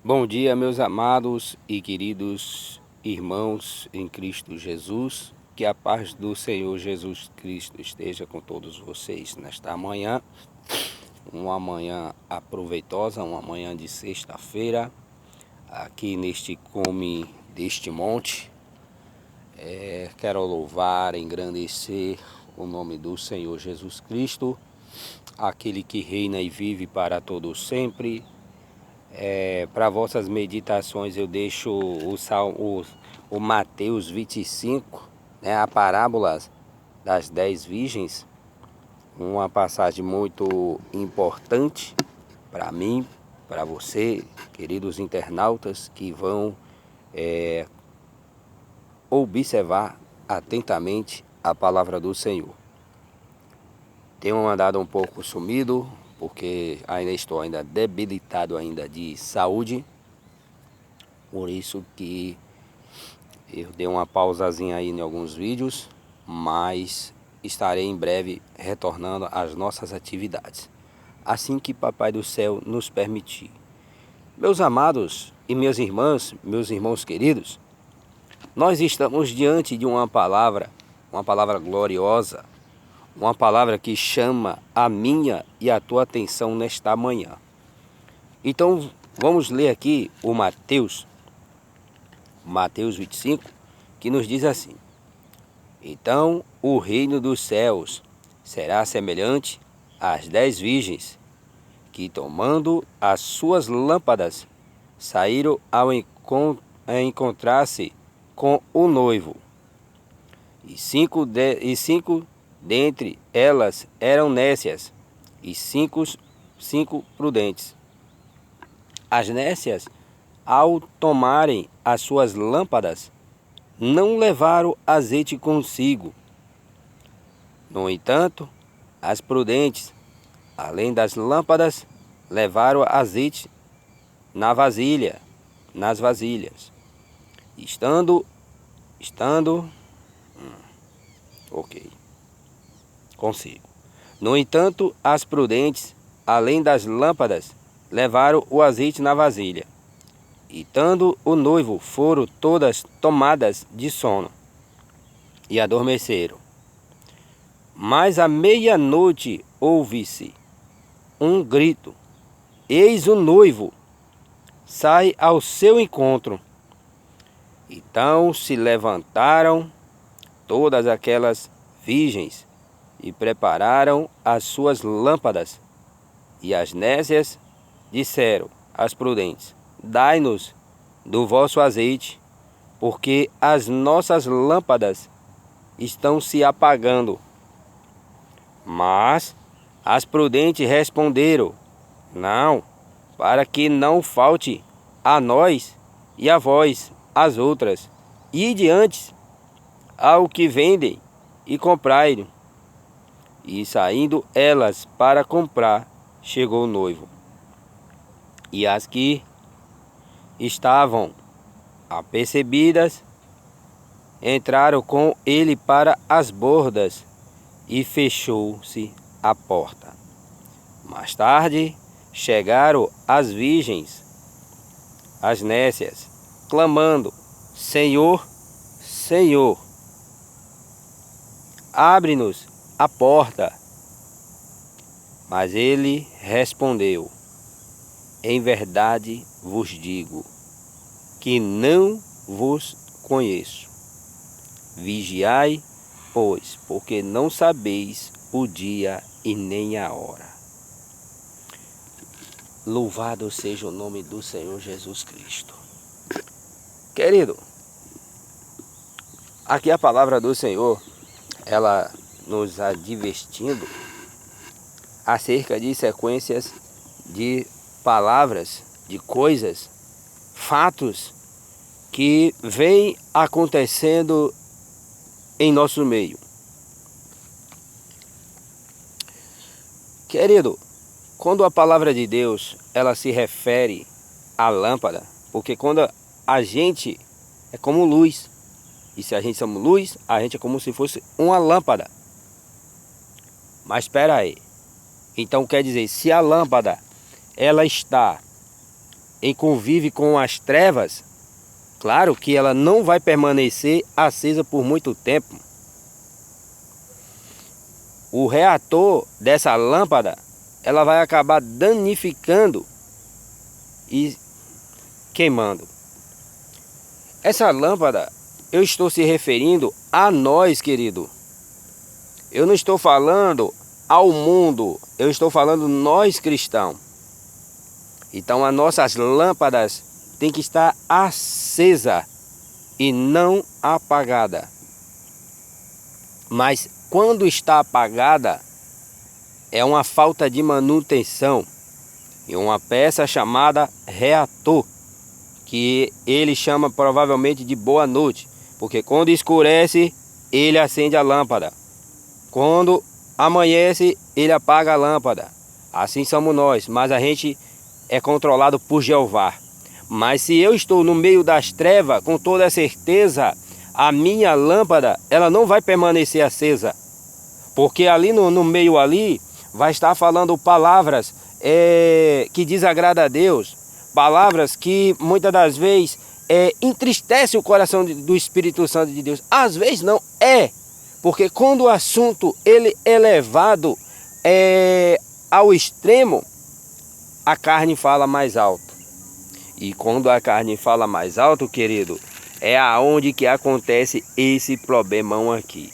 Bom dia, meus amados e queridos irmãos em Cristo Jesus. Que a paz do Senhor Jesus Cristo esteja com todos vocês nesta manhã. Uma manhã aproveitosa, uma manhã de sexta-feira, aqui neste cume deste monte. Quero louvar, engrandecer o nome do Senhor Jesus Cristo, aquele que reina e vive para todo sempre. Para vossas meditações eu deixo o Mateus 25, né, a parábola das 10 virgens, uma passagem muito importante para mim, para você, queridos internautas, que vão observar atentamente a palavra do Senhor. Tenho andado um pouco sumido, porque estou debilitado ainda de saúde. Por isso que eu dei uma pausazinha aí em alguns vídeos, mas estarei em breve retornando às nossas atividades, assim que Papai do Céu nos permitir. Meus amados e minhas irmãs, meus irmãos queridos, nós estamos diante de uma palavra gloriosa, uma palavra que chama a minha e a tua atenção nesta manhã. Então, vamos ler aqui o Mateus 25, que nos diz assim: Então o reino dos céus será semelhante às 10 virgens, que tomando as suas lâmpadas, saíram ao encontrar-se com o noivo. E cinco dentre elas eram nécias, e cinco prudentes. As nécias, ao tomarem as suas lâmpadas, não levaram azeite consigo. No entanto, as prudentes, além das lâmpadas, levaram azeite nas vasilhas. Consigo. No entanto, as prudentes, além das lâmpadas, levaram o azeite na vasilha. E estando o noivo, foram todas tomadas de sono e adormeceram. Mas à meia-noite ouve-se um grito: Eis o noivo, sai ao seu encontro. Então se levantaram todas aquelas virgens e prepararam as suas lâmpadas. E as nécias disseram às prudentes: Dai-nos do vosso azeite, porque as nossas lâmpadas estão se apagando. Mas as prudentes responderam: Não, para que não falte a nós e a vós as outras, ide antes ao que vendem e comprai. E saindo elas para comprar, chegou o noivo. E as que estavam apercebidas entraram com ele para as bordas, e fechou-se a porta. Mais tarde chegaram as virgens, as nécias, clamando: Senhor, Senhor, abre-nos a porta. Mas ele respondeu: Em verdade vos digo que não vos conheço. Vigiai, pois, porque não sabeis o dia e nem a hora. Louvado seja o nome do Senhor Jesus Cristo. Querido, aqui a palavra do Senhor, ela nos advertindo acerca de sequências de palavras, de coisas, fatos que vêm acontecendo em nosso meio. Querido, quando a palavra de Deus ela se refere à lâmpada, porque quando a gente é como luz, e se a gente somos luz, a gente é como se fosse uma lâmpada. Mas espera aí, então quer dizer, se a lâmpada ela está em convívio com as trevas, claro que ela não vai permanecer acesa por muito tempo. O reator dessa lâmpada, ela vai acabar danificando e queimando. Essa lâmpada, eu estou se referindo a nós, querido. Eu não estou falando ao mundo, eu estou falando nós cristãos. Então as nossas lâmpadas têm que estar acesa e não apagada. Mas quando está apagada, é uma falta de manutenção e uma peça chamada reator, que ele chama provavelmente de boa noite, porque quando escurece, ele acende a lâmpada. Quando amanhece, ele apaga a lâmpada. Assim somos nós, mas a gente é controlado por Jeová. Mas se eu estou no meio das trevas, com toda certeza, a minha lâmpada, ela não vai permanecer acesa. Porque ali no meio ali, vai estar falando palavras que desagradam a Deus. Palavras que muitas das vezes entristece o coração do Espírito Santo de Deus. Às vezes não é. Porque quando o assunto ele é levado ao extremo, a carne fala mais alto. E quando a carne fala mais alto, querido, é aonde que acontece esse problemão aqui.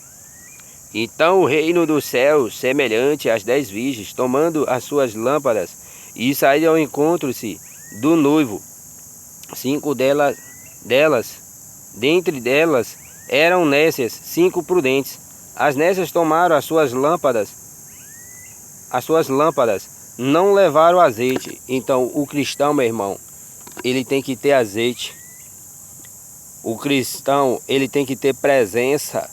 Então o reino dos céus, semelhante às 10 virgens, tomando as suas lâmpadas, e saíram ao encontro-se do noivo. 5 delas, dentre delas, eram nécias, 5 prudentes. As nécias tomaram as suas lâmpadas, não levaram azeite. Então o cristão, meu irmão, ele tem que ter azeite. O cristão, ele tem que ter presença.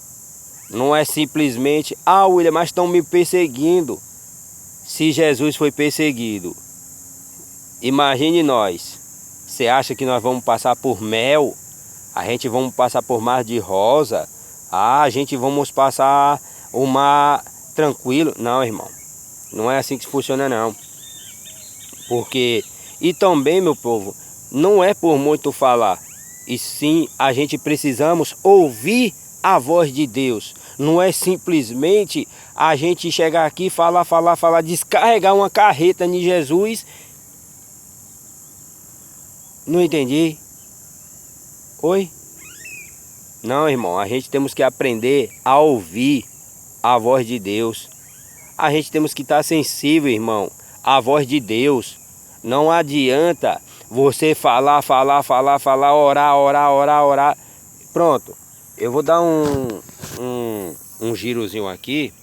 Não é simplesmente, William, mas estão me perseguindo. Se Jesus foi perseguido, imagine nós. Você acha que nós vamos passar por mel? A gente vamos passar por mar de rosa? A gente vamos passar o mar tranquilo? Não, irmão. Não é assim que funciona, não. Porque, e também, meu povo, não é por muito falar. E sim, a gente precisamos ouvir a voz de Deus. Não é simplesmente a gente chegar aqui, falar, descarregar uma carreta em Jesus. Não entendi. Oi? Não, irmão, a gente temos que aprender a ouvir a voz de Deus. A gente temos que estar sensível, irmão, à voz de Deus. Não adianta você falar, orar. Pronto. Eu vou dar um girozinho aqui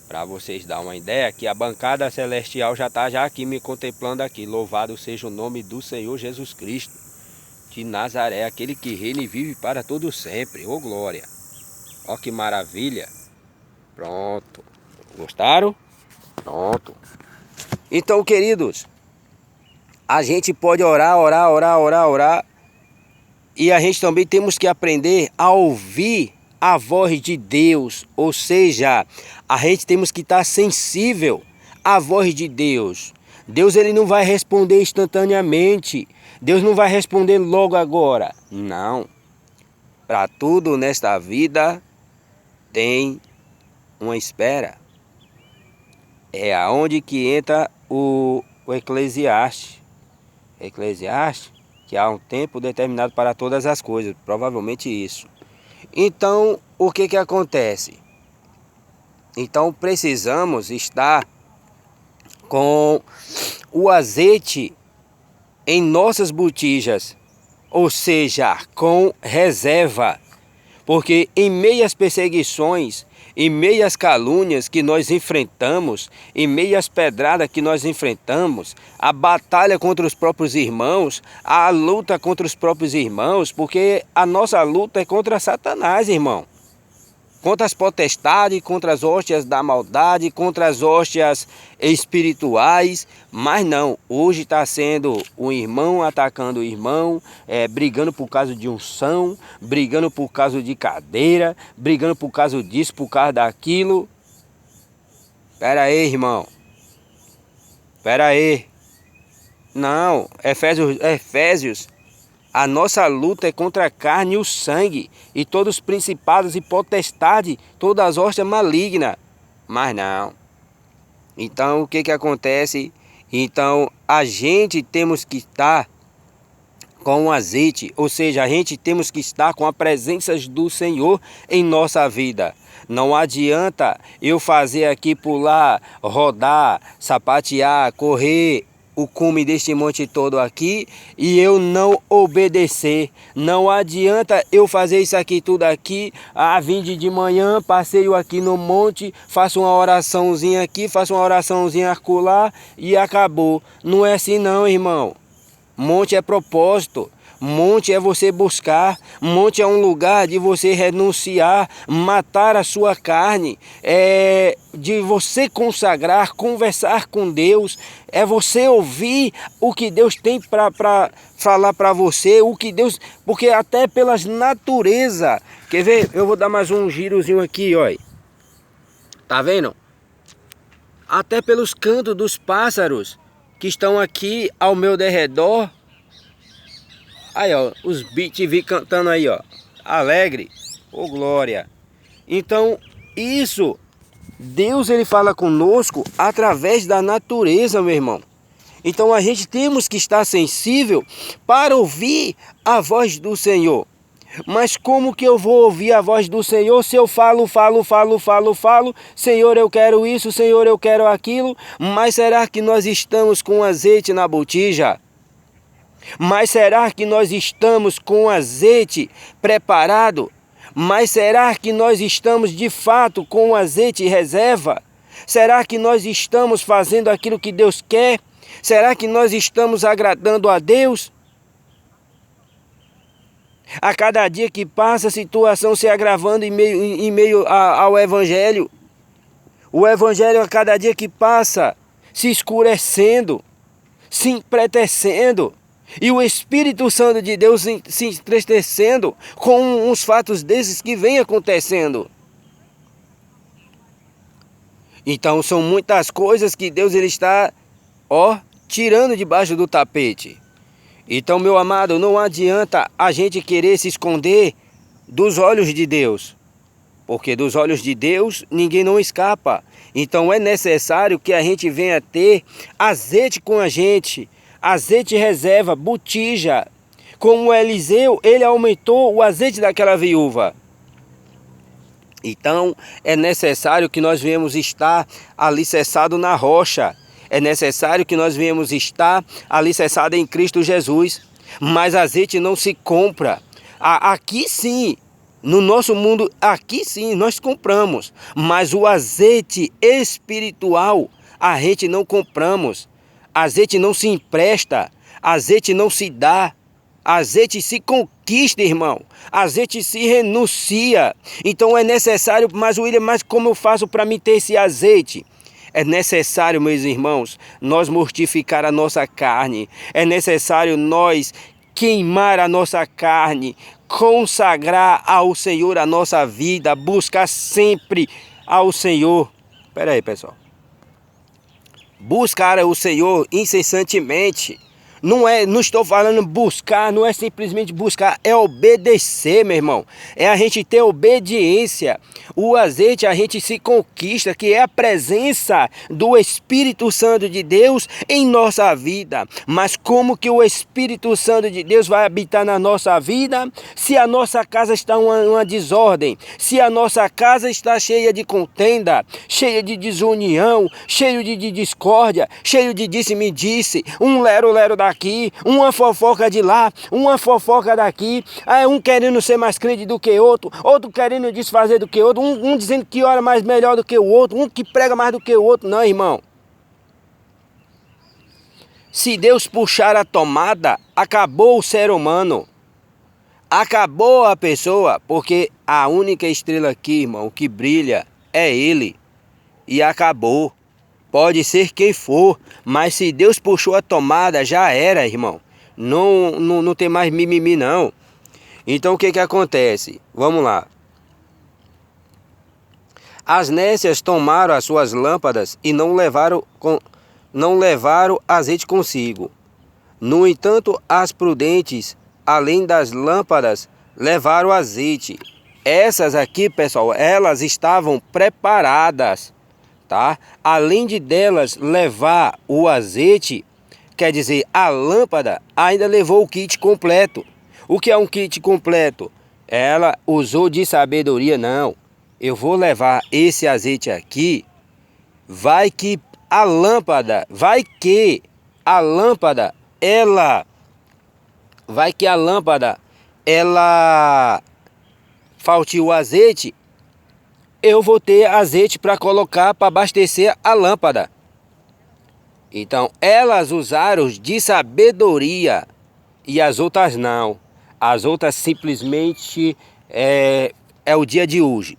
para vocês darem uma ideia que a bancada celestial já está aqui me contemplando aqui. Louvado seja o nome do Senhor Jesus Cristo de Nazaré, aquele que reina e vive para todo sempre. Ô glória! Ó que maravilha! Pronto. Gostaram? Pronto. Então, queridos, a gente pode orar. E a gente também temos que aprender a ouvir a voz de Deus. Ou seja, a gente temos que estar sensível à voz de Deus. Deus ele não vai responder instantaneamente. Deus não vai responder logo agora. Não. Para tudo nesta vida tem uma espera. É aonde que entra o Eclesiastes. Eclesiastes, que há um tempo determinado para todas as coisas, provavelmente isso. Então, o que que acontece? Então, precisamos estar com o azeite em nossas botijas, ou seja, com reserva, porque em meio às perseguições, em meio às calúnias que nós enfrentamos, em meio às pedradas que nós enfrentamos, a batalha contra os próprios irmãos, a luta contra os próprios irmãos, porque a nossa luta é contra Satanás, irmão. Contra as potestades, contra as hóstias da maldade, contra as hóstias espirituais. Mas não, hoje está sendo um irmão atacando o irmão, brigando por causa de unção, brigando por causa de cadeira, brigando por causa disso, por causa daquilo. Pera aí, irmão. Pera aí. Não, Efésios, a nossa luta é contra a carne e o sangue, e todos os principados e potestades, todas as hostas malignas. Mas não. Então, o que que acontece? Então, a gente temos que estar com o azeite, ou seja, a gente temos que estar com a presença do Senhor em nossa vida. Não adianta eu fazer aqui pular, rodar, sapatear, correr o cume deste monte todo aqui e eu não obedecer. Não adianta eu fazer isso aqui tudo aqui, vim de manhã, passeio aqui no monte, faço uma oraçãozinha aqui, faço uma oraçãozinha acolá e acabou. Não é assim não, irmão. Monte é propósito, monte é você buscar, monte é um lugar de você renunciar, matar a sua carne, de você consagrar, conversar com Deus, é você ouvir o que Deus tem para falar para você, o que Deus, porque até pelas natureza, quer ver? Eu vou dar mais um girozinho aqui, ó. Tá vendo? Até pelos cantos dos pássaros que estão aqui ao meu derredor. Aí, ó, os BTV cantando aí, ó, alegre, ô glória. Então, isso, Deus ele fala conosco através da natureza, meu irmão. Então, a gente temos que estar sensível para ouvir a voz do Senhor. Mas como que eu vou ouvir a voz do Senhor se eu falo, Senhor, eu quero isso, Senhor, eu quero aquilo, mas será que nós estamos com azeite na botija? Mas será que nós estamos com azeite preparado? Mas será que nós estamos de fato com azeite reserva? Será que nós estamos fazendo aquilo que Deus quer? Será que nós estamos agradando a Deus? A cada dia que passa, a situação se agravando em meio ao Evangelho. O Evangelho, a cada dia que passa, se escurecendo, se empretecendo. E o Espírito Santo de Deus se entristecendo com uns fatos desses que vem acontecendo. Então são muitas coisas que Deus ele está, tirando debaixo do tapete. Então, meu amado, não adianta a gente querer se esconder dos olhos de Deus. Porque dos olhos de Deus ninguém não escapa. Então é necessário que a gente venha ter azeite com a gente. Azeite reserva, botija. Como Eliseu, ele aumentou o azeite daquela viúva. Então é necessário que nós venhamos estar alicerçados na rocha. É necessário que nós venhamos estar alicerçados em Cristo Jesus. Mas azeite não se compra. Aqui sim, no nosso mundo, aqui sim, nós compramos. Mas o azeite espiritual, a gente não compramos. Azeite não se empresta. Azeite não se dá. Azeite se conquista, irmão. Azeite se renuncia. Então é necessário, mas William, mas como eu faço para me ter esse azeite? É necessário, meus irmãos, nós mortificar a nossa carne. É necessário nós queimar a nossa carne, consagrar ao Senhor a nossa vida, buscar sempre ao Senhor. Espera aí, pessoal. Buscar o Senhor incessantemente. Não estou falando buscar, não é simplesmente buscar, é obedecer, meu irmão. É a gente ter obediência. O azeite a gente se conquista, que é a presença do Espírito Santo de Deus em nossa vida. Mas como que o Espírito Santo de Deus vai habitar na nossa vida se a nossa casa está uma desordem? Se a nossa casa está cheia de contenda, cheia de desunião, cheio de discórdia, cheio de disse-me-disse, um lero-lero daqui, uma fofoca de lá, uma fofoca daqui, um querendo ser mais crente do que outro, outro querendo desfazer do que outro, um dizendo que ora mais melhor do que o outro, um que prega mais do que o outro. Não, irmão. Se Deus puxar a tomada, acabou o ser humano. Acabou a pessoa, porque a única estrela aqui, irmão, que brilha é Ele. E acabou. Pode ser quem for, mas se Deus puxou a tomada, já era, irmão. Não tem mais mimimi, não. Então o que acontece? Vamos lá. As nécias tomaram as suas lâmpadas e não levaram azeite consigo. No entanto, as prudentes, além das lâmpadas, levaram azeite. Essas aqui, pessoal, elas estavam preparadas, tá? Além de delas levar o azeite, quer dizer, a lâmpada ainda levou o kit completo. O que é um kit completo? Ela usou de sabedoria, não. Eu vou levar esse azeite aqui, vai que a lâmpada, ela falte o azeite, eu vou ter azeite para colocar para abastecer a lâmpada. Então, elas usaram de sabedoria e as outras não. As outras simplesmente é o dia de hoje.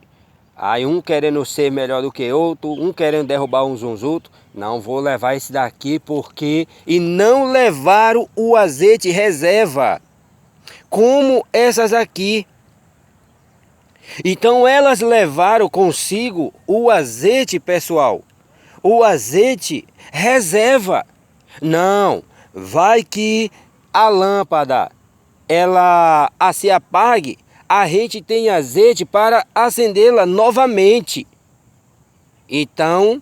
Aí um querendo ser melhor do que outro, um querendo derrubar uns outros. Não vou levar esse daqui porque... E não levaram o azeite reserva, como essas aqui. Então elas levaram consigo o azeite, pessoal. O azeite reserva. Não, vai que a lâmpada ela se apague, a gente tem azeite para acendê-la novamente. Então,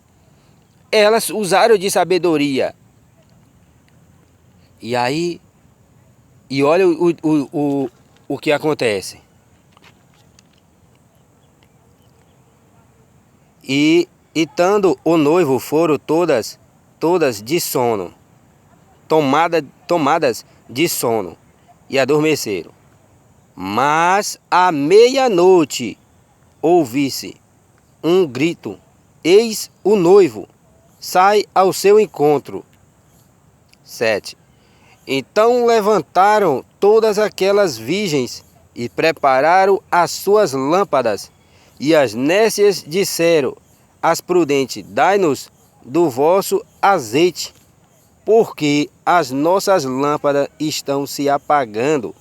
elas usaram de sabedoria. E aí, e olha o que acontece. E estando o noivo foram todas de sono, tomadas de sono, e adormeceram. Mas à meia-noite ouvi-se um grito: eis o noivo, sai ao seu encontro. 7. Então levantaram todas aquelas virgens e prepararam as suas lâmpadas. E as nécias disseram às prudentes: dai-nos do vosso azeite, porque as nossas lâmpadas estão se apagando.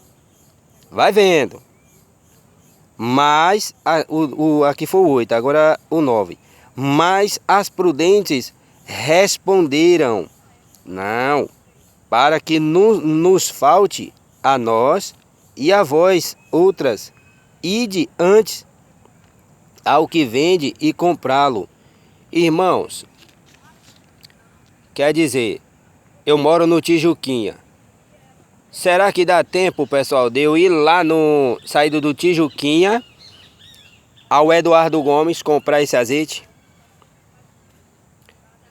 Vai vendo. Mas, aqui foi o 8, agora o 9. Mas as prudentes responderam: não, para que nos falte a nós e a vós outras, ide antes ao que vende e comprá-lo. Irmãos, quer dizer, eu moro no Tijuquinha. Será que dá tempo, pessoal, de eu ir lá no saído do Tijuquinha ao Eduardo Gomes comprar esse azeite?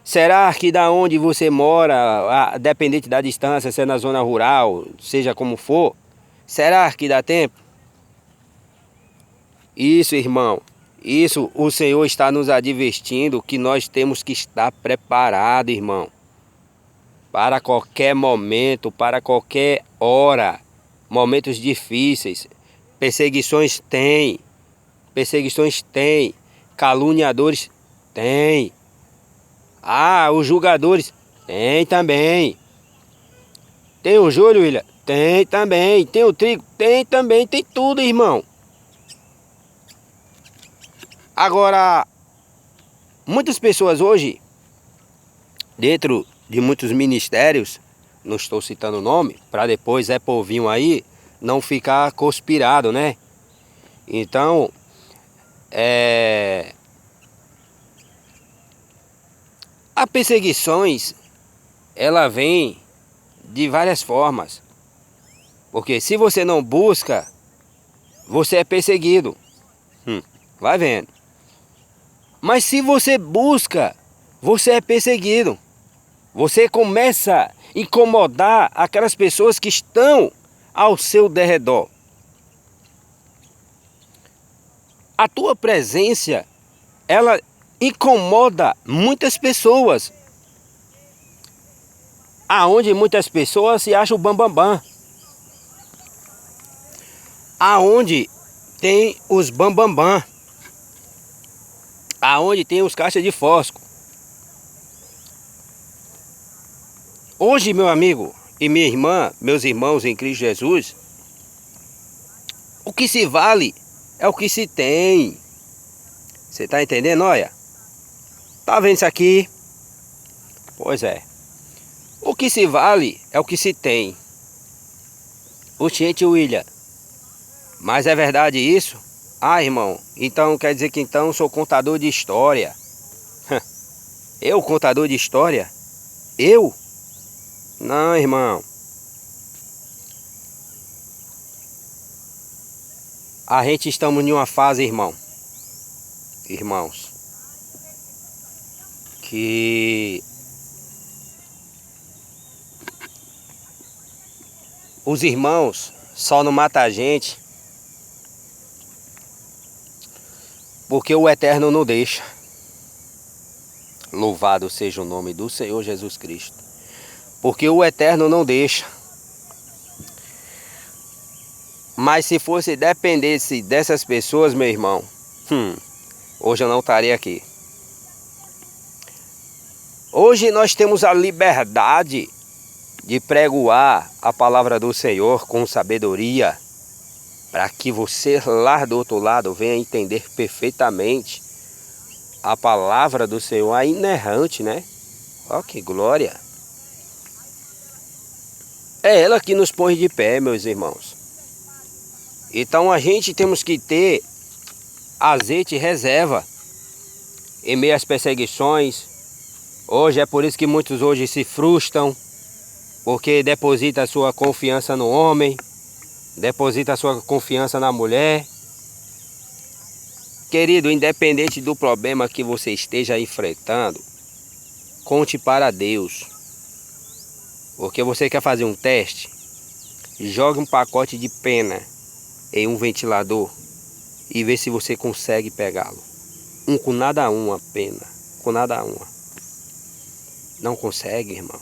Será que da onde você mora, dependente da distância, se é na zona rural, seja como for, será que dá tempo? Isso, irmão, isso o Senhor está nos advertindo que nós temos que estar preparados, irmão. Para qualquer momento, para qualquer hora, momentos difíceis, perseguições tem, caluniadores tem, os julgadores tem também, tem o joelho, William? Tem também, tem o trigo? Tem também, tem tudo, irmão. Agora, muitas pessoas hoje, dentro de muitos ministérios, não estou citando o nome, para depois Zé Povinho aí não ficar conspirado, né? Então, as perseguições, ela vem de várias formas. Porque se você não busca, você é perseguido. Vai vendo. Mas se você busca, você é perseguido. Você começa a incomodar aquelas pessoas que estão ao seu derredor. A tua presença, ela incomoda muitas pessoas. Aonde muitas pessoas se acham bambambam. Aonde tem os bambambam. Aonde tem os caixas de fósforo. Hoje, meu amigo e minha irmã, meus irmãos em Cristo Jesus, o que se vale é o que se tem. Você tá entendendo? Olha, tá vendo isso aqui? Pois é. O que se vale é o que se tem. Oxente, William, mas é verdade isso? Ah, irmão, então quer dizer que então sou contador de história. Eu, contador de história? Eu? Não, irmão. A gente estamos em uma fase, irmãos, que os irmãos só não matam a gente porque o Eterno não deixa. Louvado seja o nome do Senhor Jesus Cristo. Porque o Eterno não deixa. Mas se fosse dependesse dessas pessoas, meu irmão, hoje eu não estaria aqui. Hoje nós temos a liberdade de pregoar a palavra do Senhor com sabedoria, para que você lá do outro lado venha entender perfeitamente a palavra do Senhor, a inerrante, né? Ó, que glória! É ela que nos põe de pé, meus irmãos. Então a gente temos que ter azeite reserva em meio às perseguições. Hoje é por isso que muitos hoje se frustram, porque deposita a sua confiança no homem, deposita a sua confiança na mulher. Querido, independente do problema que você esteja enfrentando, conte para Deus. Porque você quer fazer um teste, jogue um pacote de pena em um ventilador e vê se você consegue pegá-lo. Com nada uma pena, com nada uma. Não consegue, irmão.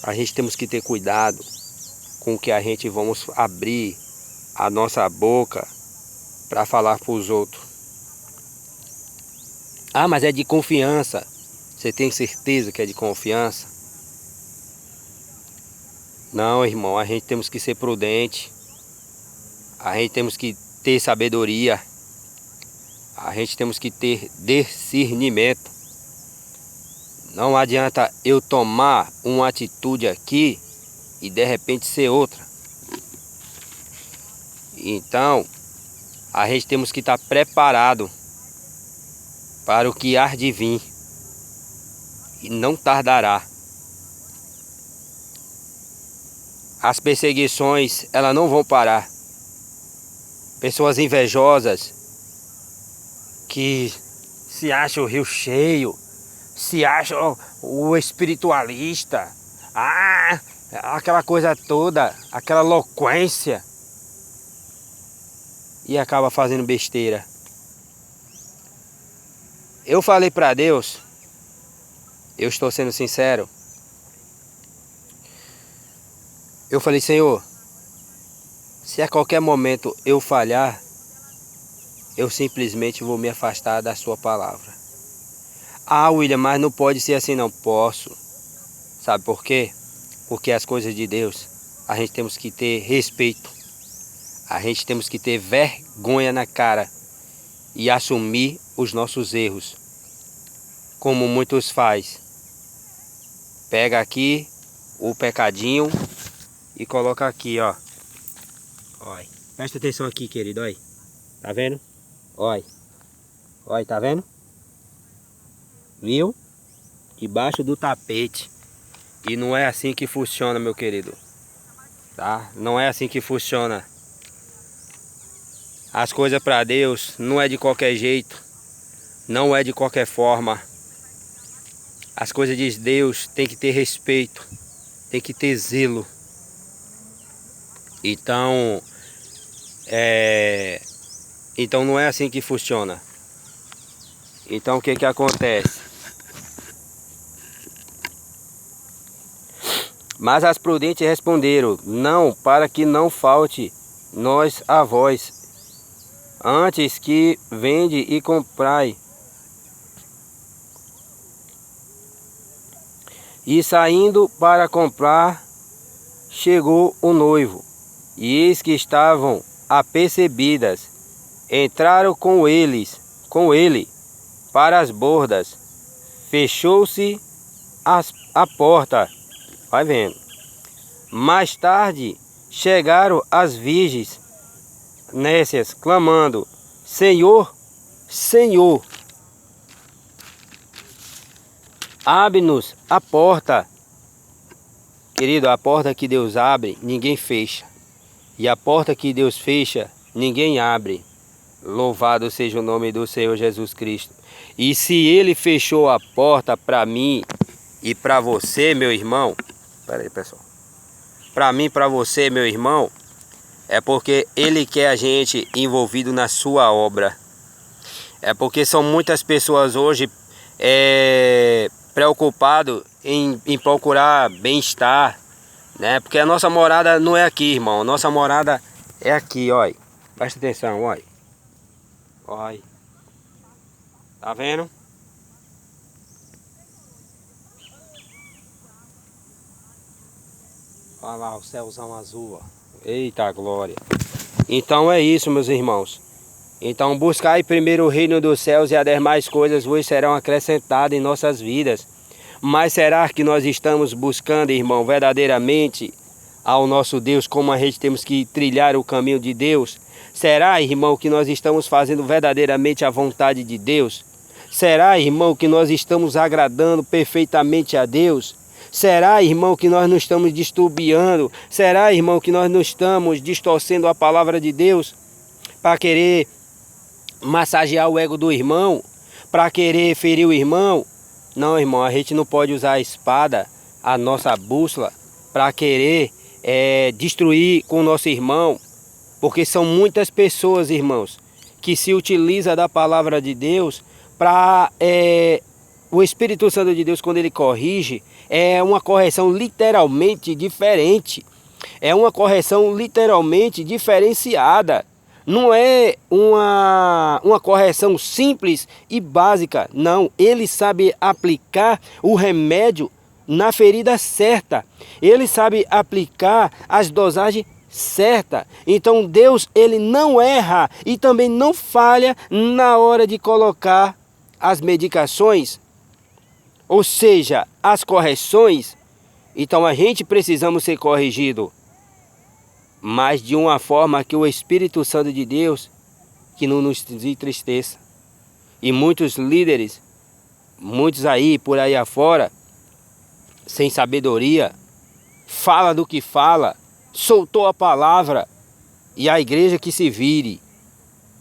A gente temos que ter cuidado com o que a gente vamos abrir a nossa boca para falar para os outros. Ah, mas é de confiança. Você tem certeza que é de confiança? Não, irmão, a gente temos que ser prudente. A gente temos que ter sabedoria. A gente temos que ter discernimento. Não adianta eu tomar uma atitude aqui e de repente ser outra. Então, a gente temos que estar preparado para o que há de vir. E não tardará. As perseguições, elas não vão parar. Pessoas invejosas que se acham o rio cheio, se acham o espiritualista, aquela coisa toda, aquela eloquência, e acaba fazendo besteira. Eu falei para Deus, eu estou sendo sincero, eu falei: Senhor, se a qualquer momento eu falhar, eu simplesmente vou me afastar da sua palavra. Ah, William, mas não pode ser assim. Não posso. Sabe por quê? Porque as coisas de Deus, a gente temos que ter respeito. A gente temos que ter vergonha na cara e assumir os nossos erros, como muitos faz. Pega aqui o pecadinho e coloca aqui, ó. Olha, presta atenção aqui, querido, olha. Tá vendo? Olha. Olha, tá vendo? Viu? Debaixo do tapete. E não é assim que funciona, meu querido. Tá? Não é assim que funciona. As coisas para Deus não é de qualquer jeito. Não é de qualquer forma. As coisas de Deus tem que ter respeito. Tem que ter zelo. Então, então não é assim que funciona. Então o que que acontece? Mas as prudentes responderam: não, para que não falte nós a vós, antes que vende e comprai. E saindo para comprar, chegou o noivo, e eis que estavam apercebidas, entraram com ele para as bordas. Fechou-se a porta. Vai vendo. Mais tarde chegaram as virgens nécias, clamando: Senhor, Senhor, abre-nos a porta. Querido, a porta que Deus abre, ninguém fecha. E a porta que Deus fecha, ninguém abre. Louvado seja o nome do Senhor Jesus Cristo. E se Ele fechou a porta para mim e para você, meu irmão, espera aí, pessoal, para mim e para você, meu irmão, é porque Ele quer a gente envolvido na sua obra. É porque são muitas pessoas hoje preocupadas em procurar bem-estar, né? Porque a nossa morada não é aqui, irmão. Nossa morada é aqui, olha. Presta atenção, olha. Olha. Tá vendo? Olha lá o céuzão azul, ó. Eita glória. Então é isso, meus irmãos. Então buscai primeiro o reino dos céus e as demais coisas vos serão acrescentadas em nossas vidas. Mas será que nós estamos buscando, irmão, verdadeiramente ao nosso Deus, como a gente temos que trilhar o caminho de Deus? Será, irmão, que nós estamos fazendo verdadeiramente a vontade de Deus? Será, irmão, que nós estamos agradando perfeitamente a Deus? Será, irmão, que nós não estamos disturbiando? Será, irmão, que nós não estamos distorcendo a palavra de Deus para querer massagear o ego do irmão, para querer ferir o irmão? Não, irmão, a gente não pode usar a espada, a nossa bússola, para querer destruir com o nosso irmão, porque são muitas pessoas, irmãos, que se utilizam da palavra de Deus para... o Espírito Santo de Deus, quando ele corrige, é uma correção literalmente diferente. É uma correção literalmente diferenciada. Não é uma correção simples e básica. Não, ele sabe aplicar o remédio na ferida certa. Ele sabe aplicar as dosagens certas. Então Deus, ele não erra e também não falha na hora de colocar as medicações, ou seja, as correções. Então a gente precisamos ser corrigido, mas de uma forma que o Espírito Santo de Deus que não nos entristeça. E muitos líderes, muitos aí por aí afora, sem sabedoria, fala do que fala, soltou a palavra, e a igreja que se vire,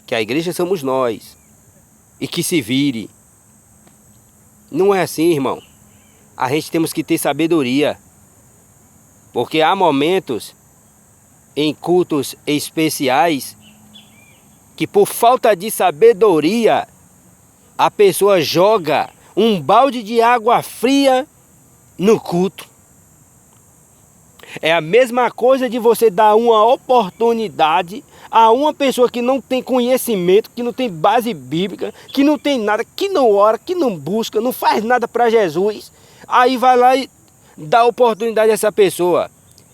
que a igreja somos nós, e que se vire. Não é assim, irmão. A gente temos que ter sabedoria, porque há momentos em cultos especiais que por falta de sabedoria a pessoa joga um balde de água fria no culto. É a mesma coisa de você dar uma oportunidade a uma pessoa que não tem conhecimento, que não tem base bíblica, que não tem nada, que não ora, que não busca, não faz nada para Jesus. Aí vai lá e dá oportunidade a essa pessoa.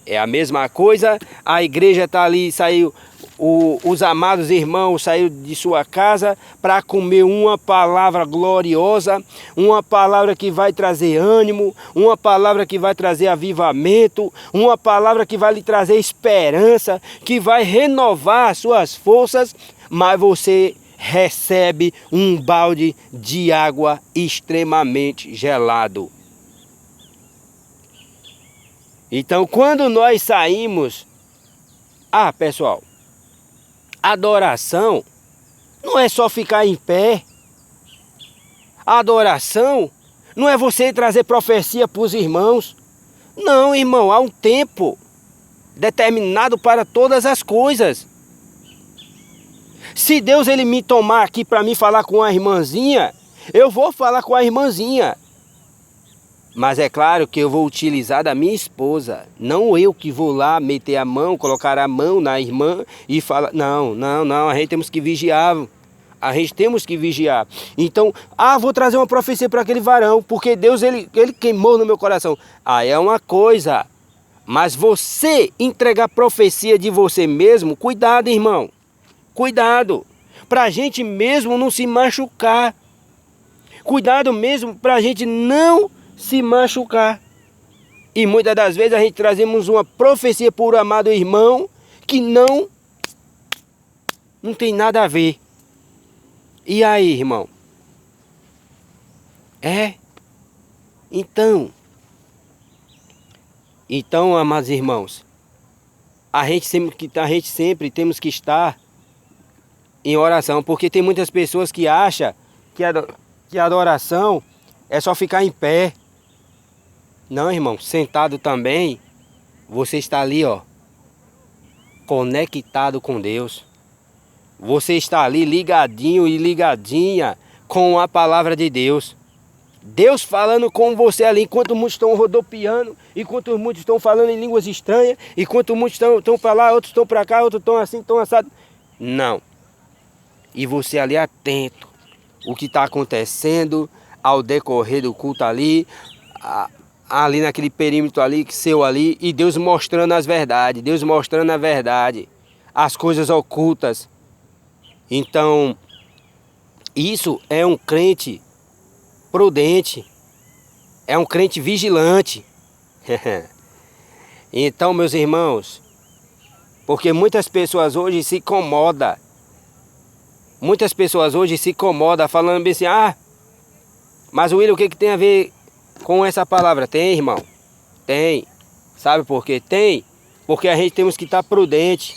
É a mesma coisa, a igreja está ali, saiu, os amados irmãos saíram de sua casa para comer uma palavra gloriosa, uma palavra que vai trazer ânimo, uma palavra que vai trazer avivamento, uma palavra que vai lhe trazer esperança, que vai renovar as suas forças, mas você recebe um balde de água extremamente gelado. Então, quando nós saímos, pessoal, adoração não é só ficar em pé. A adoração não é você trazer profecia para os irmãos. Não, irmão, há um tempo determinado para todas as coisas. Se Deus ele me tomar aqui para mim falar com a irmãzinha, eu vou falar com a irmãzinha. Mas é claro que eu vou utilizar da minha esposa. Não eu que vou lá meter a mão, colocar a mão na irmã e falar... Não. A gente temos que vigiar. A gente temos que vigiar. Então, vou trazer uma profecia para aquele varão, porque Deus ele queimou no meu coração. É uma coisa. Mas você entregar profecia de você mesmo, cuidado, irmão. Cuidado. Para a gente mesmo não se machucar. Cuidado mesmo para a gente não se machucar. E muitas das vezes a gente trazemos uma profecia por amado irmão que não tem nada a ver. E aí, irmão? Então, amados irmãos, a gente sempre temos que estar em oração, porque tem muitas pessoas que acham que a adoração é só ficar em pé. Não, irmão, sentado também, você está ali, ó, conectado com Deus. Você está ali ligadinho e ligadinha com a palavra de Deus. Deus falando com você ali, enquanto muitos estão rodopiando, enquanto muitos estão falando em línguas estranhas, enquanto muitos estão para lá, outros estão para cá, outros estão assim, estão assados. Não. E você ali atento, o que está acontecendo ao decorrer do culto ali, ali naquele perímetro ali, seu ali, e Deus mostrando as verdades, Deus mostrando a verdade, as coisas ocultas. Então, isso é um crente prudente, é um crente vigilante. Então, meus irmãos, porque muitas pessoas hoje se incomodam, falando bem assim, mas William, o que tem a ver com essa palavra? Tem, irmão? Tem. Sabe por quê? Tem. Porque a gente temos que estar prudente.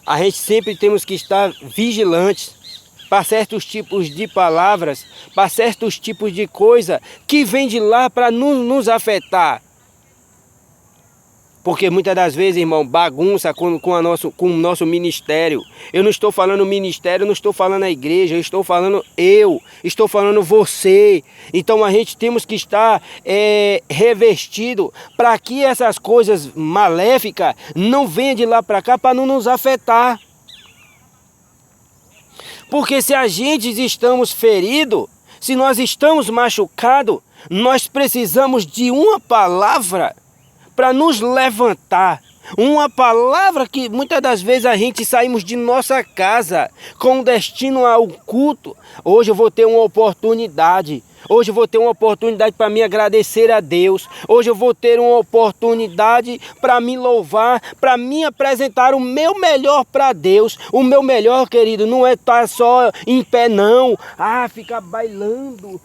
A gente sempre temos que estar vigilantes para certos tipos de palavras, para certos tipos de coisa que vem de lá para nos afetar. Porque muitas das vezes, irmão, bagunça com o nosso ministério. Eu não estou falando ministério, não estou falando a igreja, estou falando você. Então a gente temos que estar revestido para que essas coisas maléficas não venham de lá para cá para não nos afetar. Porque se a gente estamos feridos, se nós estamos machucados, nós precisamos de uma palavra para nos levantar. Uma palavra que muitas das vezes a gente saímos de nossa casa com destino ao culto. Hoje eu vou ter uma oportunidade. Hoje eu vou ter uma oportunidade para me agradecer a Deus. Hoje eu vou ter uma oportunidade para me louvar, para me apresentar o meu melhor para Deus. O meu melhor, querido, não é estar só em pé, não. Ficar bailando.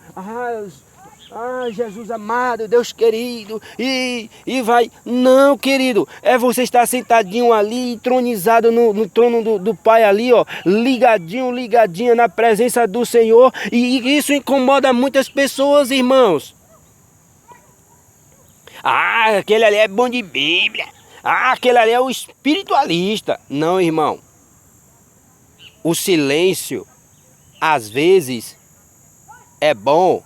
Jesus amado, Deus querido, e vai. Não, querido, é você estar sentadinho ali, entronizado no trono do Pai ali, ó, ligadinha na presença do Senhor, e isso incomoda muitas pessoas, irmãos. Aquele ali é bom de Bíblia, aquele ali é o espiritualista. Não, irmão, o silêncio, às vezes, é bom